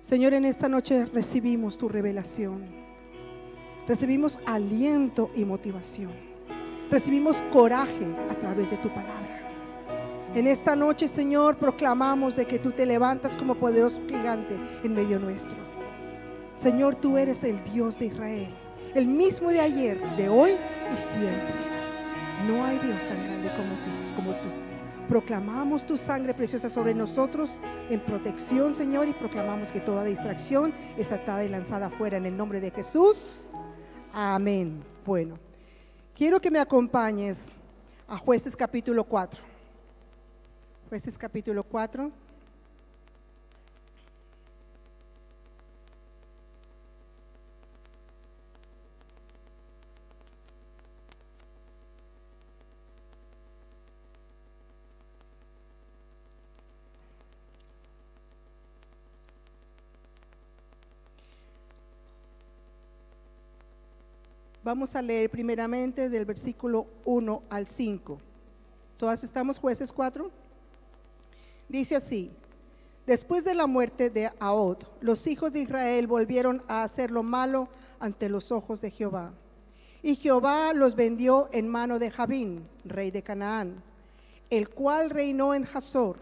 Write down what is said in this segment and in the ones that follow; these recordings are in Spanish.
Señor, en esta noche recibimos tu revelación, recibimos aliento y motivación, recibimos coraje a través de tu palabra. En esta noche, Señor, proclamamos de que tú te levantas como poderoso gigante en medio nuestro. Señor, tú eres el Dios de Israel, el mismo de ayer, de hoy y siempre. No hay Dios tan grande como tú. Proclamamos tu sangre preciosa sobre nosotros en protección, Señor, y proclamamos que toda distracción es atada y lanzada afuera en el nombre de Jesús. Amén. Bueno, quiero que me acompañes a Jueces capítulo 4. Jueces capítulo 4. Vamos a leer primeramente del versículo 1 al 5. ¿Todas estamos? Jueces 4. Dice así: después de la muerte de Ahod, los hijos de Israel volvieron a hacer lo malo ante los ojos de Jehová. Y Jehová los vendió en mano de Jabín, rey de Canaán, el cual reinó en Hazor,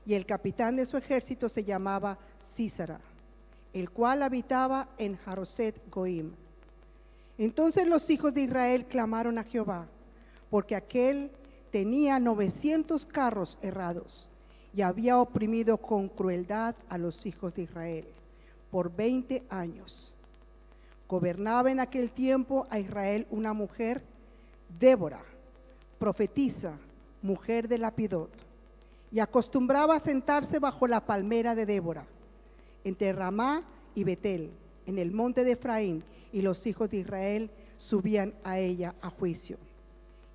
y el capitán de su ejército se llamaba Sísara, el cual habitaba en Haroset Goim. Entonces los hijos de Israel clamaron a Jehová, porque aquel tenía 900 carros errados y había oprimido con crueldad a los hijos de Israel por 20 años. Gobernaba en aquel tiempo a Israel una mujer, Débora, profetisa, mujer de Lapidot, y acostumbraba a sentarse bajo la palmera de Débora, entre Ramá y Betel, en el monte de Efraín, y los hijos de Israel subían a ella a juicio.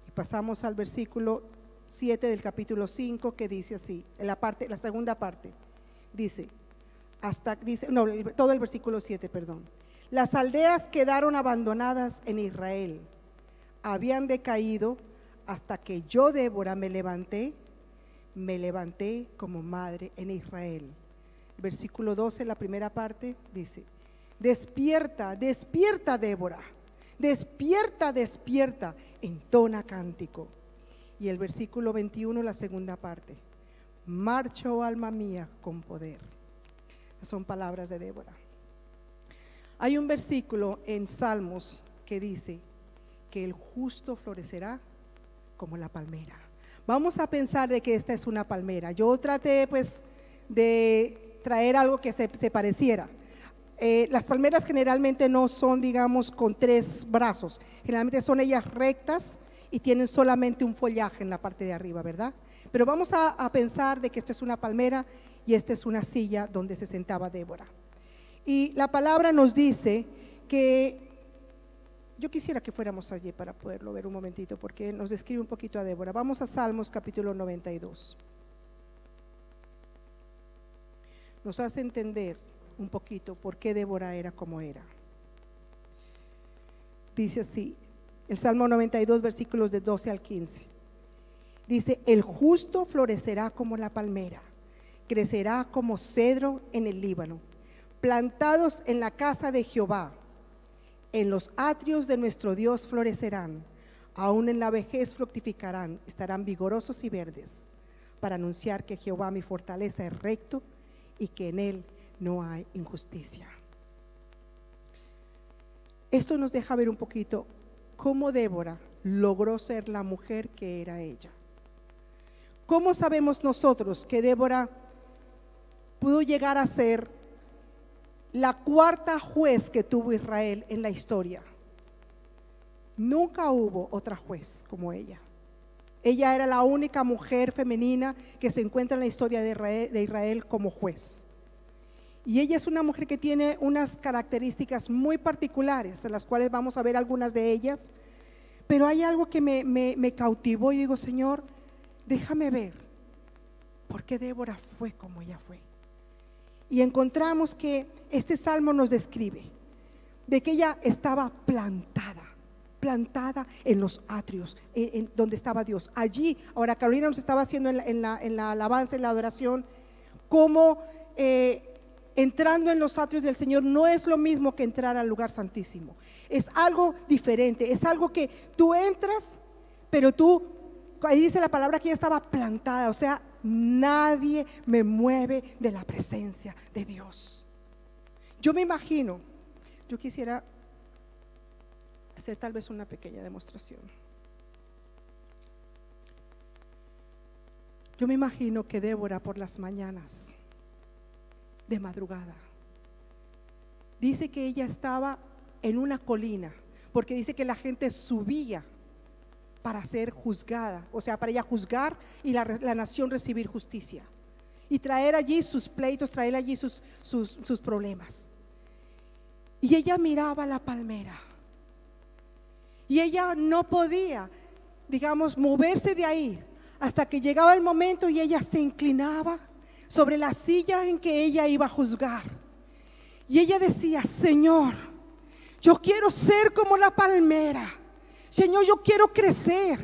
Y pasamos al versículo 7 del capítulo 5, que dice así, en la segunda parte, todo el versículo 7, perdón. Las aldeas quedaron abandonadas en Israel, habían decaído hasta que yo, Débora, me levanté como madre en Israel. El versículo 12, la primera parte, dice: despierta, despierta, Débora, despierta, despierta, entona cántico. Y el versículo 21, la segunda parte: marcha, oh alma mía, con poder. Son palabras de Débora. Hay un versículo en Salmos que dice que el justo florecerá como la palmera. Vamos a pensar de que esta es una palmera. Yo traté pues de traer algo que se pareciera. Las palmeras generalmente no son, digamos, con 3 brazos, generalmente son ellas rectas y tienen solamente un follaje en la parte de arriba, ¿verdad? Pero vamos a pensar de que esta es una palmera y esta es una silla donde se sentaba Débora. Y la palabra nos dice que, yo quisiera que fuéramos allí para poderlo ver un momentito, porque nos describe un poquito a Débora. Vamos a Salmos capítulo 92. Nos hace entender un poquito por qué Débora era como era. Dice así, el Salmo 92, versículos de 12 al 15. Dice: el justo florecerá como la palmera, crecerá como cedro en el Líbano, plantados en la casa de Jehová. En los atrios de nuestro Dios florecerán, aún en la vejez fructificarán, estarán vigorosos y verdes, para anunciar que Jehová mi fortaleza es recto y que en él no hay injusticia. Esto nos deja ver un poquito cómo Débora logró ser la mujer que era ella. ¿Cómo sabemos nosotros que Débora pudo llegar a ser la 4ª juez que tuvo Israel en la historia? Nunca hubo otra juez como ella. Ella era la única mujer femenina que se encuentra en la historia de Israel como juez. Y ella es una mujer que tiene unas características muy particulares, en las cuales vamos a ver algunas de ellas. Pero hay algo que me cautivó y digo: Señor, déjame ver por qué Débora fue como ella fue. Y encontramos que este salmo nos describe de que ella estaba plantada en los atrios, en donde estaba Dios. Allí, ahora Carolina nos estaba haciendo en la alabanza, en la adoración, cómo entrando en los atrios del Señor no es lo mismo que entrar al lugar santísimo. Es algo diferente, es algo que tú entras, pero tú, ahí dice la palabra que ella estaba plantada, o sea, nadie me mueve de la presencia de Dios. Yo me imagino, yo quisiera hacer tal vez una pequeña demostración. Yo me imagino que Débora por las mañanas, de madrugada, dice que ella estaba en una colina, porque dice que la gente subía para ser juzgada, o sea, para ella juzgar y la nación recibir justicia y traer allí sus pleitos, traer allí sus problemas. Y ella miraba la palmera y ella no podía, digamos, moverse de ahí hasta que llegaba el momento y ella se inclinaba sobre la silla en que ella iba a juzgar. Y ella decía: Señor, yo quiero ser como la palmera. Señor, yo quiero crecer.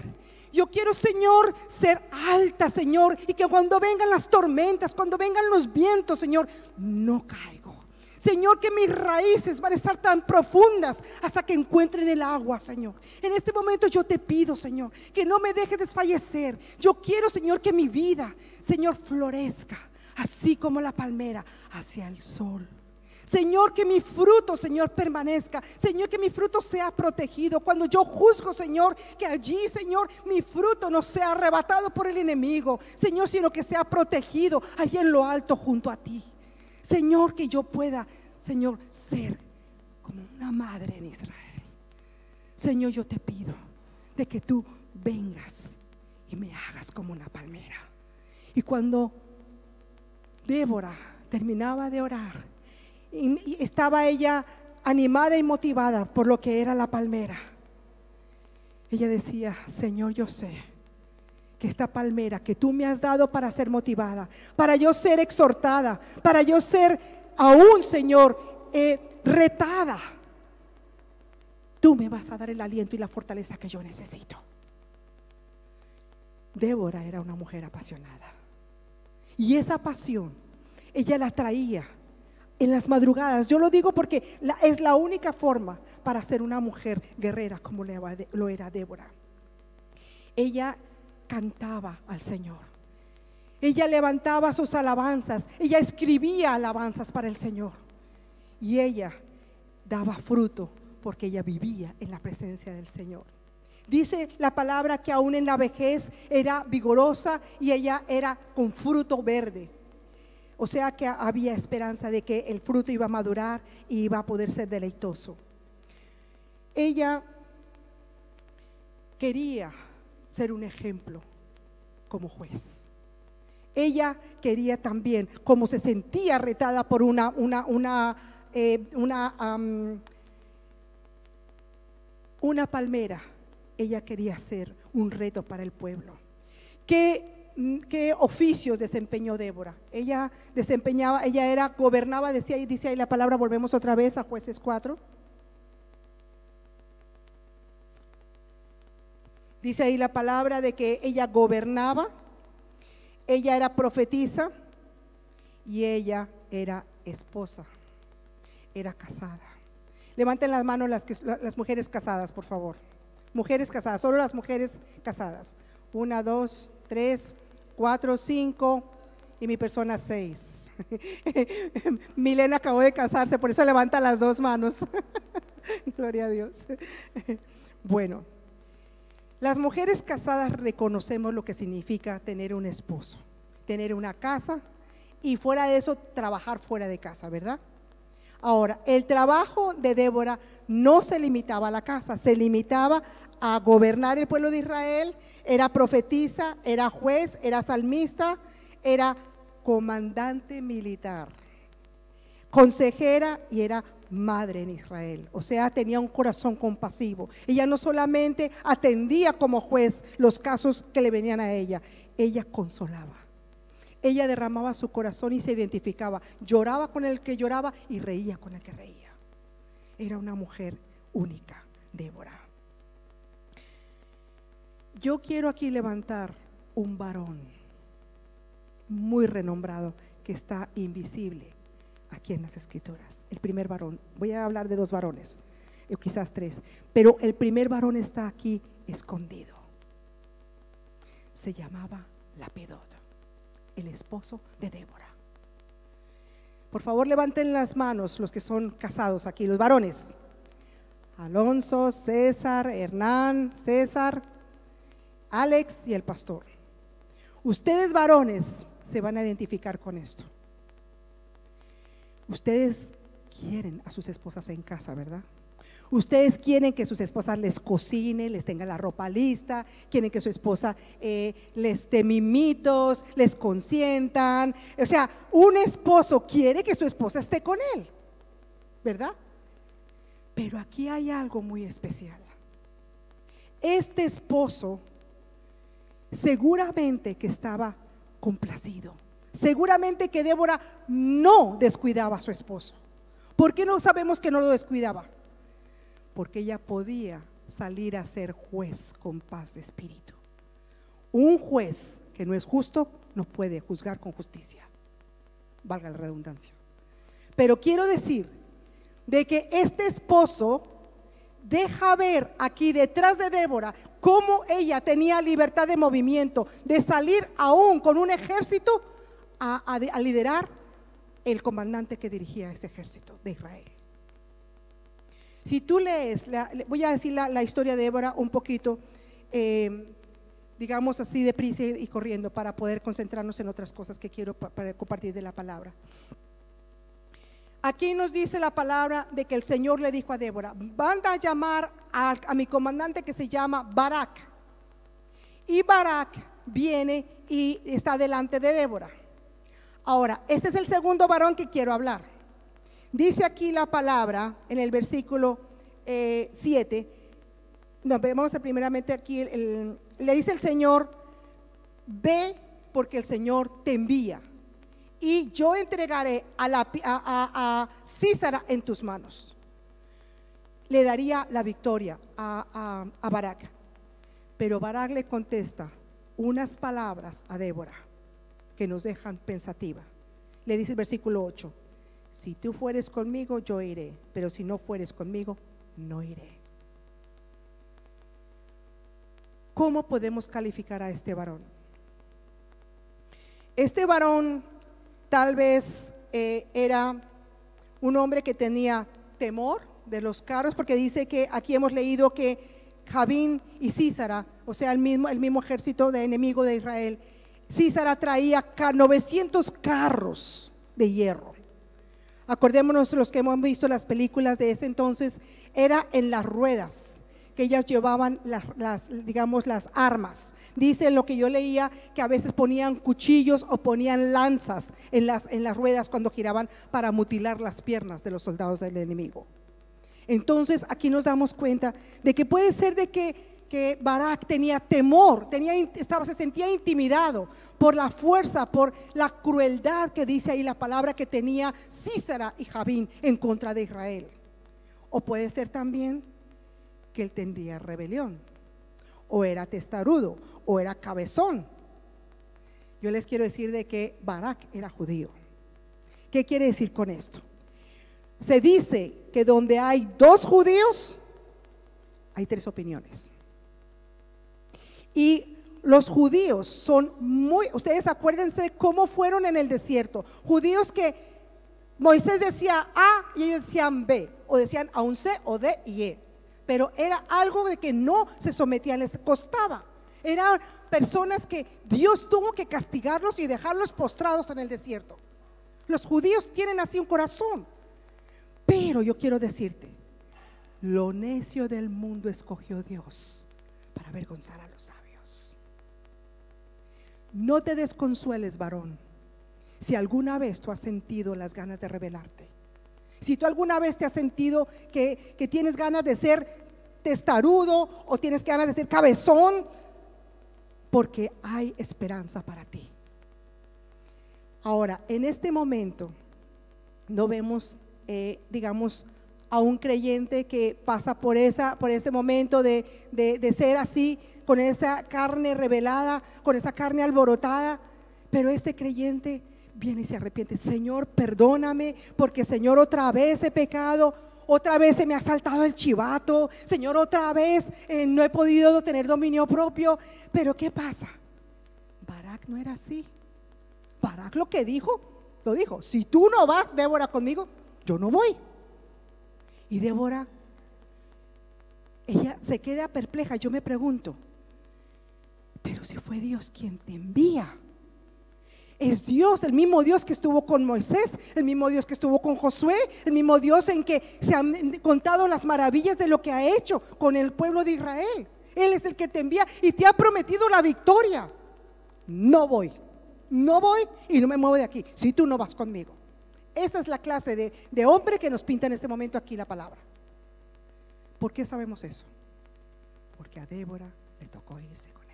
Yo quiero, Señor, ser alta, Señor, y que cuando vengan las tormentas, cuando vengan los vientos, Señor, no caigo. Señor, que mis raíces van a estar tan profundas hasta que encuentren el agua, Señor. En este momento yo te pido, Señor, que no me dejes desfallecer. Yo quiero, Señor, que mi vida, Señor, florezca así como la palmera hacia el sol. Señor, que mi fruto, Señor, permanezca. Señor, que mi fruto sea protegido. Cuando yo juzgo, Señor, que allí, Señor, mi fruto no sea arrebatado por el enemigo, Señor, sino que sea protegido allí en lo alto junto a ti. Señor, que yo pueda, Señor, ser como una madre en Israel. Señor, yo te pido de que tú vengas y me hagas como una palmera. Y cuando Débora terminaba de orar y estaba ella animada y motivada por lo que era la palmera, ella decía: Señor, yo sé que esta palmera que tú me has dado para ser motivada, para yo ser exhortada, para yo ser aún, Señor, retada, tú me vas a dar el aliento y la fortaleza que yo necesito. Débora era una mujer apasionada, y esa pasión ella la traía en las madrugadas. Yo lo digo porque es la única forma para ser una mujer guerrera como lo era Débora. Ella cantaba al Señor, ella levantaba sus alabanzas, ella escribía alabanzas para el Señor, y ella daba fruto porque ella vivía en la presencia del Señor. Dice la palabra que aún en la vejez era vigorosa y ella era con fruto verde. O sea que había esperanza de que el fruto iba a madurar y iba a poder ser deleitoso. Ella quería ser un ejemplo como juez. Ella quería también, como se sentía retada por una palmera, ella quería ser un reto para el pueblo. ¿Qué oficios desempeñó Débora? Ella gobernaba, dice ahí la palabra, volvemos otra vez a Jueces 4. Dice ahí la palabra de que ella gobernaba, ella era profetisa y ella era esposa, era casada. Levanten las manos las mujeres casadas, por favor. Mujeres casadas, solo las mujeres casadas. 1, 2, 3, 4, 5 y mi persona 6. Milena acabó de casarse, por eso levanta las 2 manos. Gloria a Dios. Bueno, las mujeres casadas reconocemos lo que significa tener un esposo, tener una casa y fuera de eso trabajar fuera de casa, ¿verdad? Ahora, el trabajo de Débora no se limitaba a la casa, se limitaba a gobernar el pueblo de Israel. Era profetisa, era juez, era salmista, era comandante militar, consejera y era madre en Israel. O sea, tenía un corazón compasivo. Ella no solamente atendía como juez los casos que le venían a ella, ella consolaba. Ella derramaba su corazón y se identificaba, lloraba con el que lloraba y reía con el que reía. Era una mujer única, Débora. Yo quiero aquí levantar un varón muy renombrado que está invisible, aquí en las Escrituras. El primer varón, voy a hablar de 2 varones, o quizás 3, pero el primer varón está aquí escondido. Se llamaba Lapidot, el esposo de Débora. Por favor, levanten las manos los que son casados aquí, los varones. Alonso, César, Hernán, César, Alex y el pastor. Ustedes varones se van a identificar con esto. Ustedes quieren a sus esposas en casa, ¿verdad? Ustedes quieren que sus esposas les cocinen, les tengan la ropa lista, quieren que su esposa les dé mimitos, les consientan. O sea, un esposo quiere que su esposa esté con él, ¿verdad? Pero aquí hay algo muy especial. Este esposo seguramente que estaba complacido, seguramente que Débora no descuidaba a su esposo. ¿Por qué no sabemos que no lo descuidaba? Porque ella podía salir a ser juez con paz de espíritu. Un juez que no es justo no puede juzgar con justicia, valga la redundancia. Pero quiero decir de que este esposo deja ver aquí detrás de Débora cómo ella tenía libertad de movimiento, de salir aún con un ejército a liderar el comandante que dirigía ese ejército de Israel. Si tú lees, voy a decir la historia de Débora un poquito, digamos así deprisa y corriendo, para poder concentrarnos en otras cosas que quiero para compartir de la palabra. Aquí nos dice la palabra de que el Señor le dijo a Débora: van a llamar a mi comandante que se llama Barak. Y Barak viene y está delante de Débora. Ahora, este es el segundo varón que quiero hablar. Dice aquí la palabra en el versículo 7. No, vamos a primeramente aquí, le dice el Señor: ve porque el Señor te envía, y yo entregaré a Sísara en tus manos. Le daría la victoria a Barak. Pero Barak le contesta unas palabras a Débora que nos dejan pensativa. Le dice el versículo 8: si tú fueres conmigo, yo iré, pero si no fueres conmigo, no iré. ¿Cómo podemos calificar a este varón? Este varón tal vez era un hombre que tenía temor de los carros, porque dice que aquí hemos leído que Jabín y Sísara, o sea el mismo ejército de enemigo de Israel, Sísara traía 900 carros de hierro. Acordémonos, los que hemos visto las películas de ese entonces, era en las ruedas que ellas llevaban las armas. Dice lo que yo leía, que a veces ponían cuchillos o ponían lanzas en las ruedas cuando giraban, para mutilar las piernas de los soldados del enemigo. Entonces aquí nos damos cuenta de que puede ser de que Barak tenía temor, se sentía intimidado por la fuerza, por la crueldad que dice ahí la palabra que tenía Sísara y Jabín en contra de Israel. O puede ser también que él tendría rebelión, o era testarudo, o era cabezón. Yo les quiero decir de que Barak era judío. ¿Qué quiere decir con esto? Se dice que donde hay 2 judíos, hay 3 opiniones. Y los judíos son ustedes acuérdense cómo fueron en el desierto. Judíos que Moisés decía A y ellos decían B, o decían a un C o D y E. Pero era algo de que no se sometían, les costaba. Eran personas que Dios tuvo que castigarlos y dejarlos postrados en el desierto. Los judíos tienen así un corazón. Pero yo quiero decirte, lo necio del mundo escogió Dios para avergonzar a los sabios. No te desconsueles, varón, si alguna vez tú has sentido las ganas de rebelarte. Si tú alguna vez te has sentido que tienes ganas de ser testarudo o tienes ganas de ser cabezón, porque hay esperanza para ti. Ahora, en este momento no vemos, digamos, a un creyente que pasa por ese momento de ser así, con esa carne rebelada, con esa carne alborotada. Pero este creyente viene y se arrepiente. Señor, perdóname, porque Señor, otra vez he pecado, otra vez se me ha saltado el chivato, Señor, otra vez no he podido tener dominio propio. Pero ¿qué pasa? Barak no era así. Barak lo que dijo, lo dijo: si tú no vas, Débora, conmigo, yo no voy. Y Débora, ella se queda perpleja. Yo me pregunto, pero si fue Dios quien te envía. Es Dios, el mismo Dios que estuvo con Moisés, el mismo Dios que estuvo con Josué, el mismo Dios en que se han contado las maravillas de lo que ha hecho con el pueblo de Israel. Él es el que te envía y te ha prometido la victoria. No voy y no me muevo de aquí si tú no vas conmigo. Esa es la clase de hombre que nos pinta en este momento aquí la palabra. ¿Por qué sabemos eso? Porque a Débora le tocó irse con él.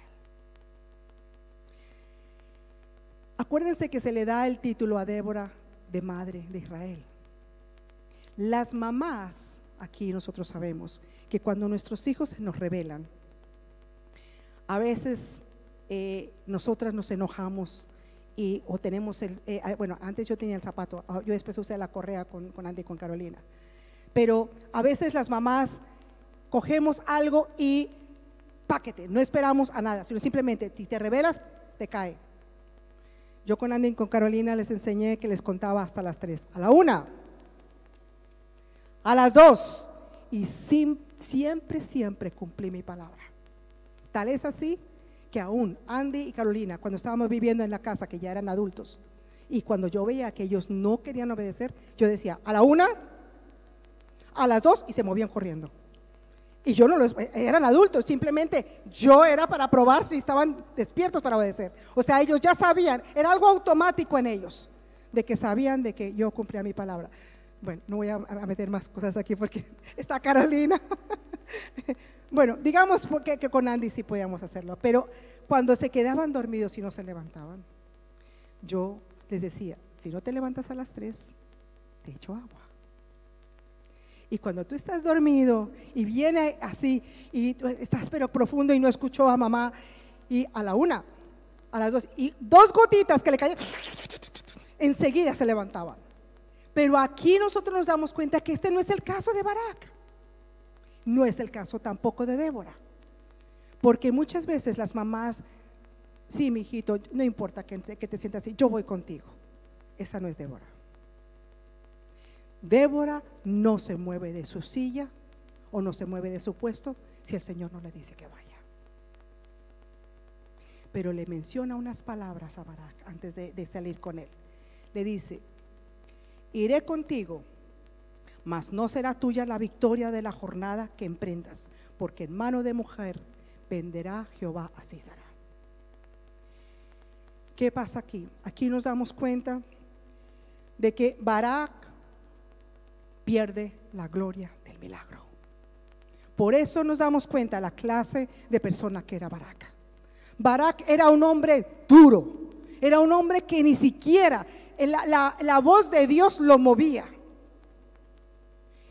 Acuérdense que se le da el título a Débora de madre de Israel. Las mamás, aquí nosotros sabemos que cuando nuestros hijos se nos rebelan, a veces nosotras nos enojamos o tenemos bueno, antes yo tenía el zapato, yo después usé la correa con Andy y con Carolina, pero a veces las mamás cogemos algo y paquete, no esperamos a nada, sino simplemente si te rebelas, te cae. Yo con Andy y con Carolina les enseñé que les contaba hasta las 3, a la 1, a las 2, y siempre cumplí mi palabra. Tal es así que aún Andy y Carolina, cuando estábamos viviendo en la casa, que ya eran adultos, y cuando yo veía que ellos no querían obedecer, yo decía a la 1, a las 2, y se movían corriendo. Y yo no los, eran adultos, simplemente yo era para probar si estaban despiertos para obedecer. O sea, ellos ya sabían, era algo automático en ellos, de que sabían de que yo cumplía mi palabra. Bueno, no voy a meter más cosas aquí porque está Carolina. Bueno, digamos que con Andy sí podíamos hacerlo, pero cuando se quedaban dormidos y no se levantaban, yo les decía: si no te levantas a las 3, te echo agua. Y cuando tú estás dormido y viene así y tú estás pero profundo y no escuchó a mamá, y a la 1, a las 2, y 2 gotitas que le caían, enseguida se levantaban. Pero aquí nosotros nos damos cuenta que este no es el caso de Barak, no es el caso tampoco de Débora, porque muchas veces las mamás: sí, mi hijito, no importa que te sientas así, yo voy contigo. Esa no es Débora. Débora no se mueve de su silla o no se mueve de su puesto si el Señor no le dice que vaya. Pero le menciona unas palabras a Barak antes de salir con él. Le dice: iré contigo, mas no será tuya la victoria de la jornada que emprendas, porque en mano de mujer venderá Jehová a Sísara. ¿Qué pasa aquí? Aquí nos damos cuenta de que Barak pierde la gloria del milagro. Por eso nos damos cuenta la clase de persona que era Barak. Barak era un hombre duro, era un hombre que ni siquiera la voz de Dios lo movía.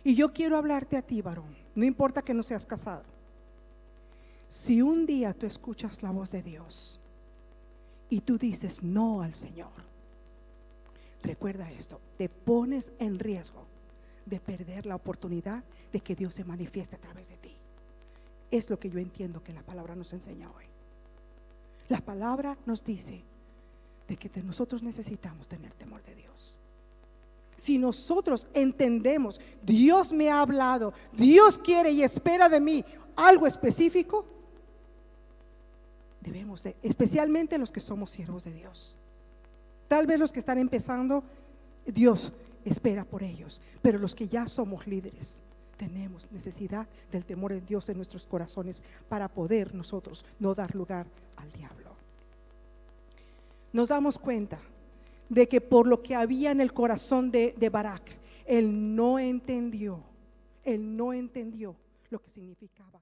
Y yo quiero hablarte a ti, varón, no importa que no seas casado. Si un día tú escuchas la voz de Dios y tú dices no al Señor, recuerda esto: te pones en riesgo de perder la oportunidad de que Dios se manifieste a través de ti. Es lo que yo entiendo que la palabra nos enseña hoy. La palabra nos dice de que nosotros necesitamos tener temor de Dios. Si nosotros entendemos, Dios me ha hablado, Dios quiere y espera de mí algo específico, debemos de, especialmente los que somos siervos de Dios. Tal vez los que están empezando, Dios espera por ellos, pero los que ya somos líderes tenemos necesidad del temor de Dios en nuestros corazones para poder nosotros no dar lugar al diablo. Nos damos cuenta de que por lo que había en el corazón de Barak, él no entendió lo que significaba